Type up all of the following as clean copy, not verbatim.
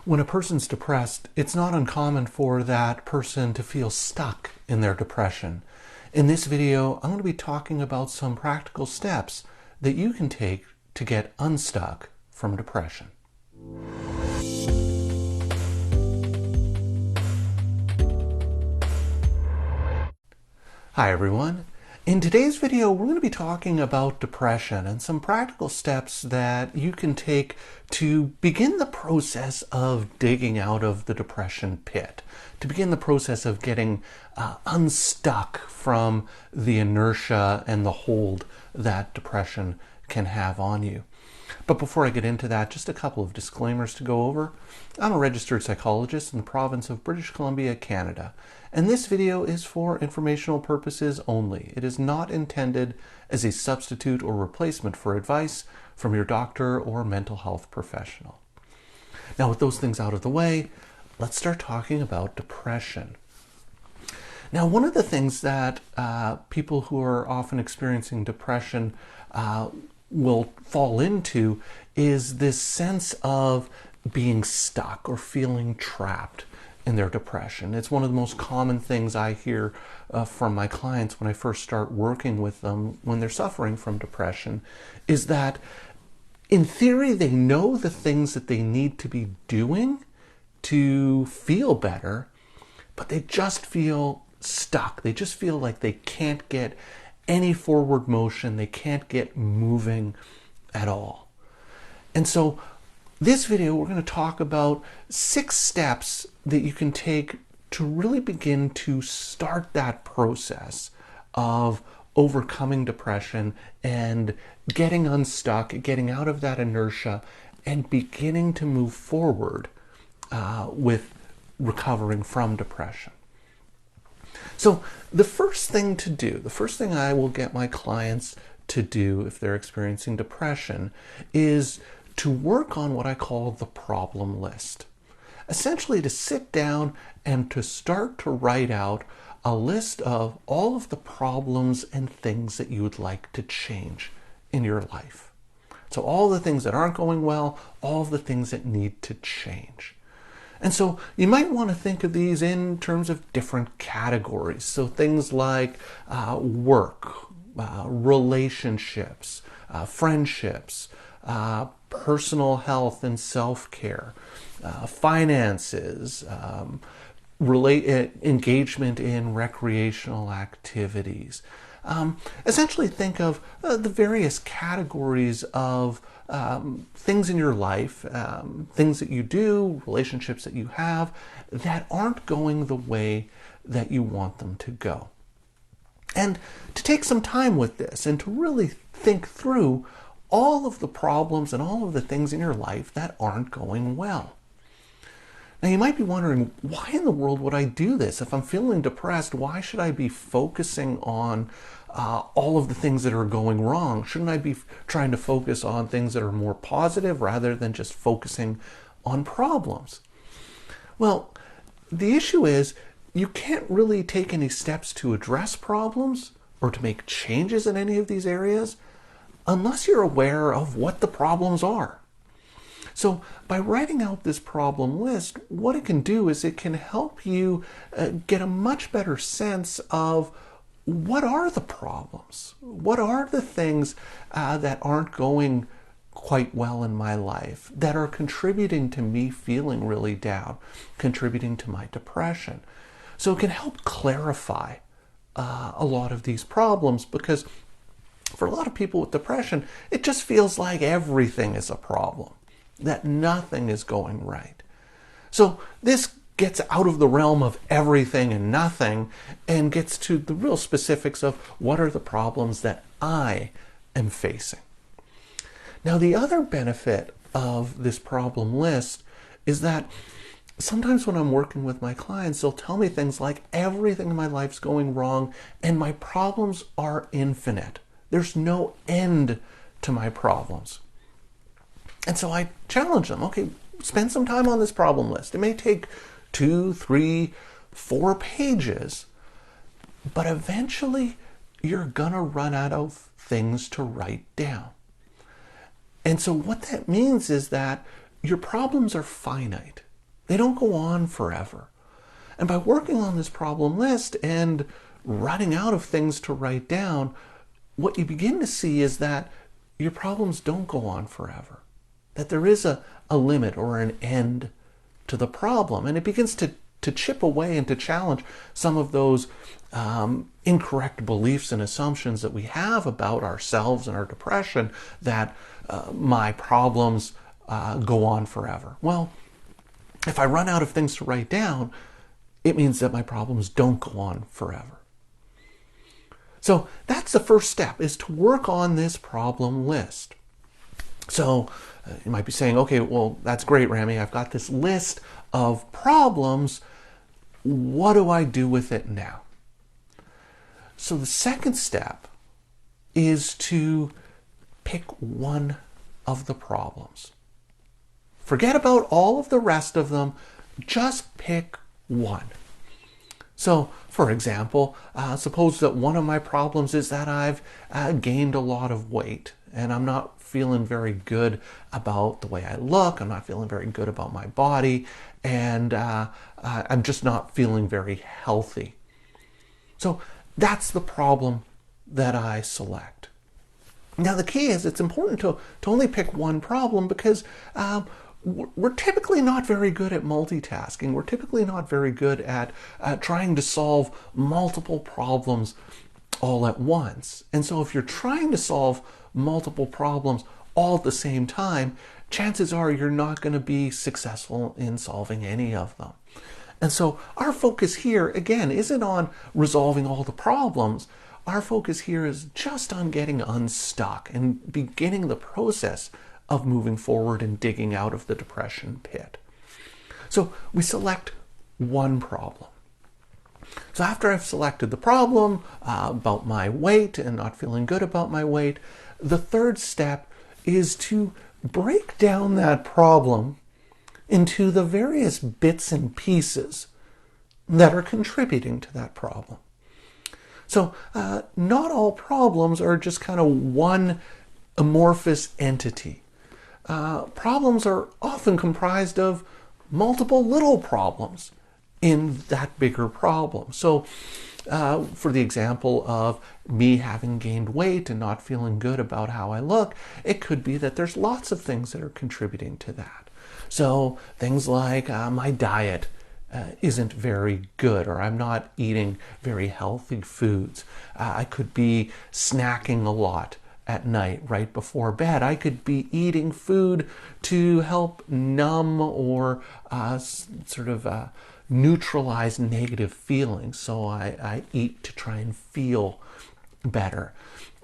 When a person's depressed, it's not uncommon for that person to feel stuck in their depression. In this video, I'm going to be talking about some practical steps that you can take to get unstuck from depression. Hi everyone. In today's video, we're going to be talking about depression and some practical steps that you can take to begin the process of digging out of the depression pit, to begin the process of getting unstuck from the inertia and the hold that depression can have on you. But before I get into that, just a couple of disclaimers to go over. I'm a registered psychologist in the province of British Columbia, Canada, and this video is for informational purposes only. It is not intended as a substitute or replacement for advice from your doctor or mental health professional. Now, with those things out of the way, let's start talking about depression. Now, one of the things that people who are often experiencing depression will fall into is this sense of being stuck or feeling trapped in their depression. It's one of the most common things I hear from my clients when I first start working with them when they're suffering from depression, is that in theory they know the things that they need to be doing to feel better, but they just feel stuck. They just feel like they can't get any forward motion, they can't get moving at all. And so this video, we're going to talk about 6 steps that you can take to really begin to start that process of overcoming depression and getting unstuck, getting out of that inertia, and beginning to move forward with recovering from depression. So the first thing to do, the first thing I will get my clients to do if they're experiencing depression is to work on what I call the problem list. Essentially to sit down and to start to write out a list of all of the problems and things that you would like to change in your life. So all the things that aren't going well, all of the things that need to change. And so you might want to think of these in terms of different categories. So things like work, relationships, friendships, personal health and self-care, finances, engagement in recreational activities. Essentially think of the various categories of things in your life, things that you do, relationships that you have that aren't going the way that you want them to go. And to take some time with this and to really think through all of the problems and all of the things in your life that aren't going well. Now you might be wondering, why in the world would I do this? If I'm feeling depressed, why should I be focusing on all of the things that are going wrong? Shouldn't I be trying to focus on things that are more positive rather than just focusing on problems? Well, the issue is you can't really take any steps to address problems or to make changes in any of these areas unless you're aware of what the problems are. So by writing out this problem list, what it can do is it can help you get a much better sense of what are the problems? What are the things that aren't going quite well in my life, that are contributing to me feeling really down, contributing to my depression? So it can help clarify a lot of these problems, because for a lot of people with depression, it just feels like everything is a problem, that nothing is going right. So this gets out of the realm of everything and nothing and gets to the real specifics of what are the problems that I am facing. Now, the other benefit of this problem list is that sometimes when I'm working with my clients, they'll tell me things like everything in my life's going wrong and my problems are infinite. There's no end to my problems. And so I challenge them, okay, spend some time on this problem list. It may take 2, 3, 4 pages, but eventually you're gonna run out of things to write down. And so what that means is that your problems are finite. They don't go on forever. And by working on this problem list and running out of things to write down, what you begin to see is that your problems don't go on forever. That there is a limit or an end to the problem. And it begins to chip away and to challenge some of those incorrect beliefs and assumptions that we have about ourselves and our depression, that my problems go on forever. Well, if I run out of things to write down, it means that my problems don't go on forever. So that's the first step, is to work on this problem list. So you might be saying, okay, well, that's great, Rami. I've got this list of problems. What do I do with it now? So the second step is to pick one of the problems. Forget about all of the rest of them. Just pick one. So, for example, suppose that one of my problems is that I've gained a lot of weight and I'm not feeling very good about the way I look. I'm not feeling very good about my body, and I'm just not feeling very healthy. So that's the problem that I select. Now the key is, it's important to only pick one problem, because we're typically not very good at multitasking. We're typically not very good at trying to solve multiple problems all at once. And so if you're trying to solve multiple problems all at the same time, chances are you're not going to be successful in solving any of them. And so our focus here, again, isn't on resolving all the problems. Our focus here is just on getting unstuck and beginning the process of moving forward and digging out of the depression pit. So we select one problem. So after I've selected the problem about my weight and not feeling good about my weight, the third step is to break down that problem into the various bits and pieces that are contributing to that problem. So not all problems are just kind of one amorphous entity. Problems are often comprised of multiple little problems in that bigger problem. So for the example of me having gained weight and not feeling good about how I look, it could be that there's lots of things that are contributing to that. So things like my diet isn't very good, or I'm not eating very healthy foods. I could be snacking a lot at night right before bed. I could be eating food to help numb or neutralize negative feelings. So I eat to try and feel better.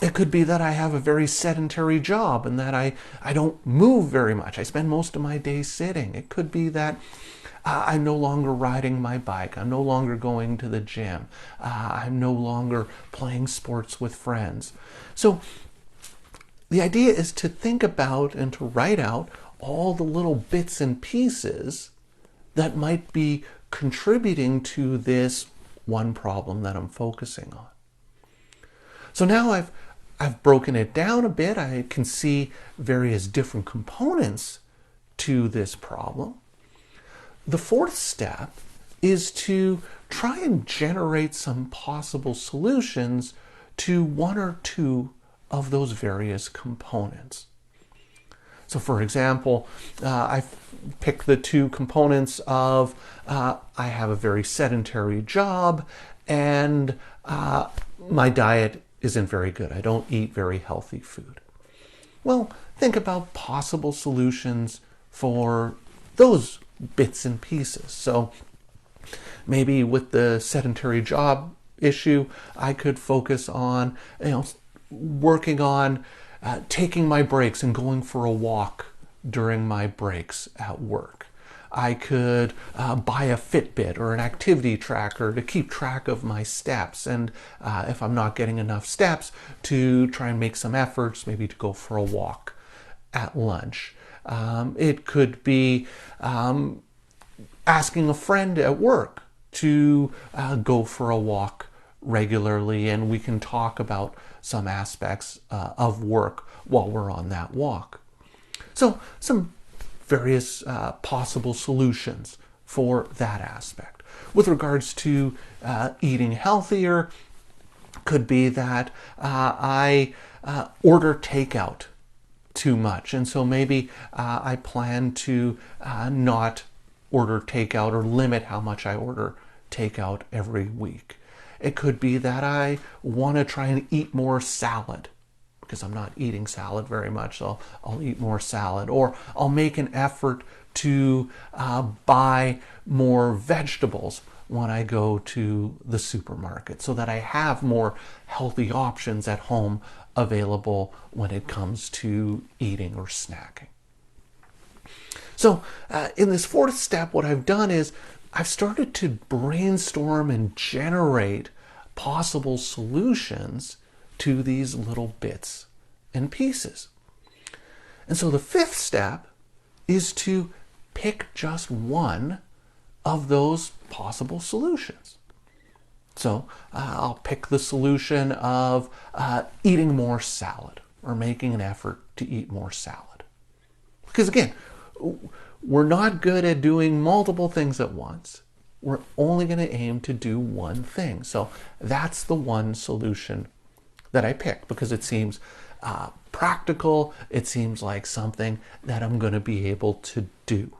It could be that I have a very sedentary job and that I don't move very much. I spend most of my day sitting. It could be that I'm no longer riding my bike. I'm no longer going to the gym. I'm no longer playing sports with friends. So the idea is to think about and to write out all the little bits and pieces that might be contributing to this one problem that I'm focusing on. So now I've broken it down a bit. I can see various different components to this problem. The fourth step is to try and generate some possible solutions to one or two of those various components. So for example, I've picked the two components of I have a very sedentary job and my diet isn't very good. I don't eat very healthy food. Well, think about possible solutions for those bits and pieces. So maybe with the sedentary job issue, I could focus on working on taking my breaks and going for a walk during my breaks at work. I could buy a Fitbit or an activity tracker to keep track of my steps, and if I'm not getting enough steps, to try and make some efforts, maybe to go for a walk at lunch. It could be asking a friend at work to go for a walk regularly, and we can talk about some aspects of work while we're on that walk. So some various possible solutions for that aspect. With regards to eating healthier, could be that I order takeout too much, and so maybe I plan to not order takeout or limit how much I order takeout every week. It could be that I want to try and eat more salad because I'm not eating salad very much, so I'll eat more salad. Or I'll make an effort to buy more vegetables when I go to the supermarket so that I have more healthy options at home available when it comes to eating or snacking. So in this fourth step, what I've done is I've started to brainstorm and generate possible solutions to these little bits and pieces. And so the fifth step is to pick just one of those possible solutions. So I'll pick the solution of eating more salad or making an effort to eat more salad. Because again, we're not good at doing multiple things at once. We're only going to aim to do one thing. So that's the one solution that I pick because it seems practical. It seems like something that I'm going to be able to do.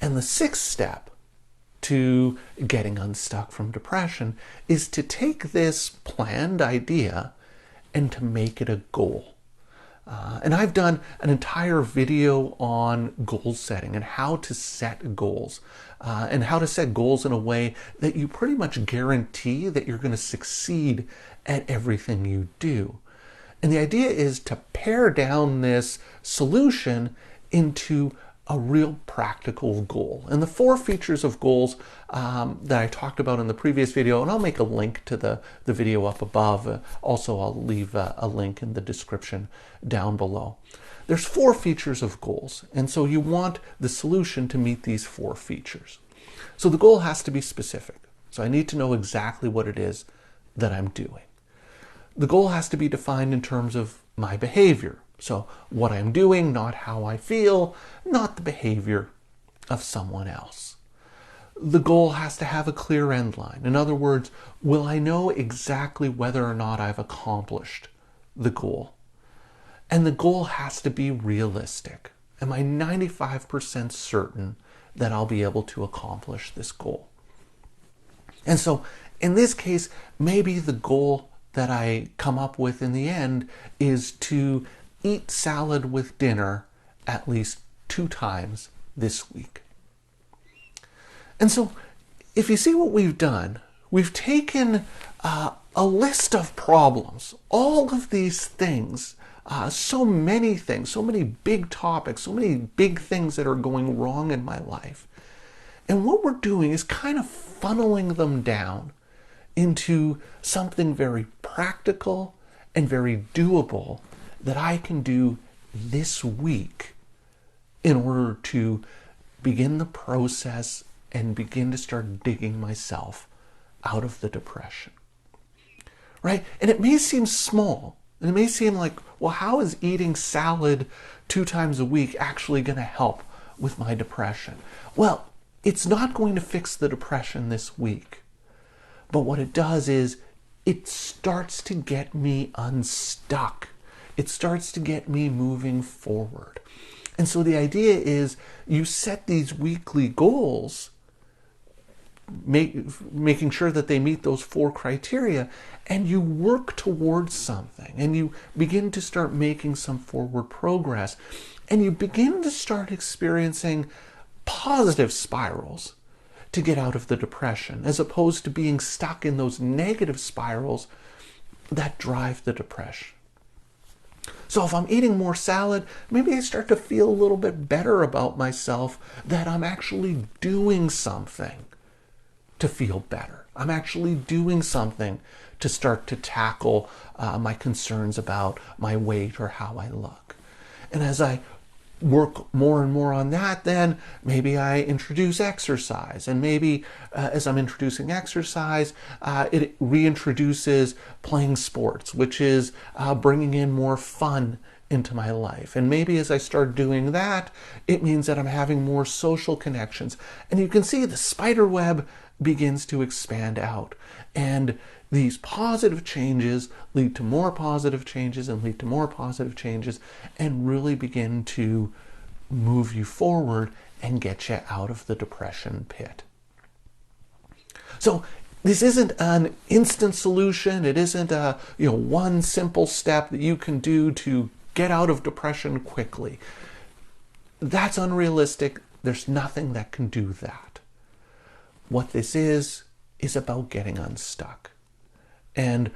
And the sixth step to getting unstuck from depression is to take this planned idea and to make it a goal. And I've done an entire video on goal setting and how to set goals and how to set goals in a way that you pretty much guarantee that you're going to succeed at everything you do. And the idea is to pare down this solution into a real practical goal. And the 4 features of goals that I talked about in the previous video, and I'll make a link to the video up above. Also, I'll leave a link in the description down below. There's 4 features of goals, and so you want the solution to meet these 4 features. So the goal has to be specific. So I need to know exactly what it is that I'm doing. The goal has to be defined in terms of my behavior. So what I'm doing, not how I feel, not the behavior of someone else. The goal has to have a clear end line. In other words, will I know exactly whether or not I've accomplished the goal? And the goal has to be realistic. Am I 95% certain that I'll be able to accomplish this goal? And so in this case, maybe the goal that I come up with in the end is to eat salad with dinner at least 2 times this week. And so if you see what we've done, we've taken a list of problems, all of these things, so many things, so many big topics, so many big things that are going wrong in my life. And what we're doing is kind of funneling them down into something very practical and very doable that I can do this week in order to begin the process and begin to start digging myself out of the depression. Right? And it may seem small. And it may seem like, well, how is eating salad 2 times a week actually going to help with my depression? Well, it's not going to fix the depression this week. But what it does is it starts to get me unstuck. It starts to get me moving forward. And so the idea is you set these weekly goals, making sure that they meet those 4 criteria, and you work towards something, and you begin to start making some forward progress, and you begin to start experiencing positive spirals to get out of the depression, as opposed to being stuck in those negative spirals that drive the depression. So if I'm eating more salad, maybe I start to feel a little bit better about myself, that I'm actually doing something to feel better. I'm actually doing something to start to tackle my concerns about my weight or how I look. And as I work more and more on that, then maybe I introduce exercise. And maybe as I'm introducing exercise, it reintroduces playing sports, which is bringing in more fun into my life. And maybe as I start doing that, it means that I'm having more social connections. And you can see the spider web begins to expand out. And these positive changes lead to more positive changes and lead to more positive changes and really begin to move you forward and get you out of the depression pit. So this isn't an instant solution. It isn't a one simple step that you can do to get out of depression quickly. That's unrealistic. There's nothing that can do that. What this is about getting unstuck. And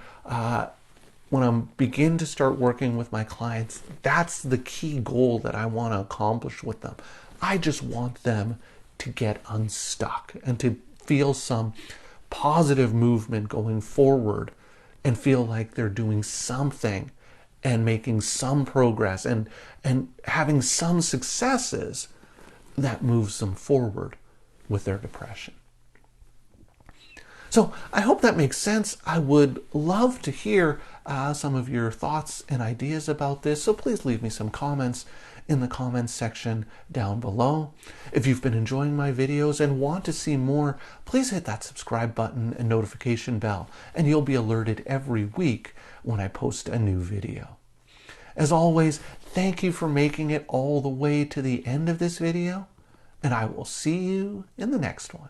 when I begin to start working with my clients, that's the key goal that I want to accomplish with them. I just want them to get unstuck and to feel some positive movement going forward and feel like they're doing something and making some progress and having some successes that moves them forward with their depression. So I hope that makes sense. I would love to hear some of your thoughts and ideas about this. So please leave me some comments in the comments section down below. If you've been enjoying my videos and want to see more, please hit that subscribe button and notification bell, and you'll be alerted every week when I post a new video. As always, thank you for making it all the way to the end of this video, and I will see you in the next one.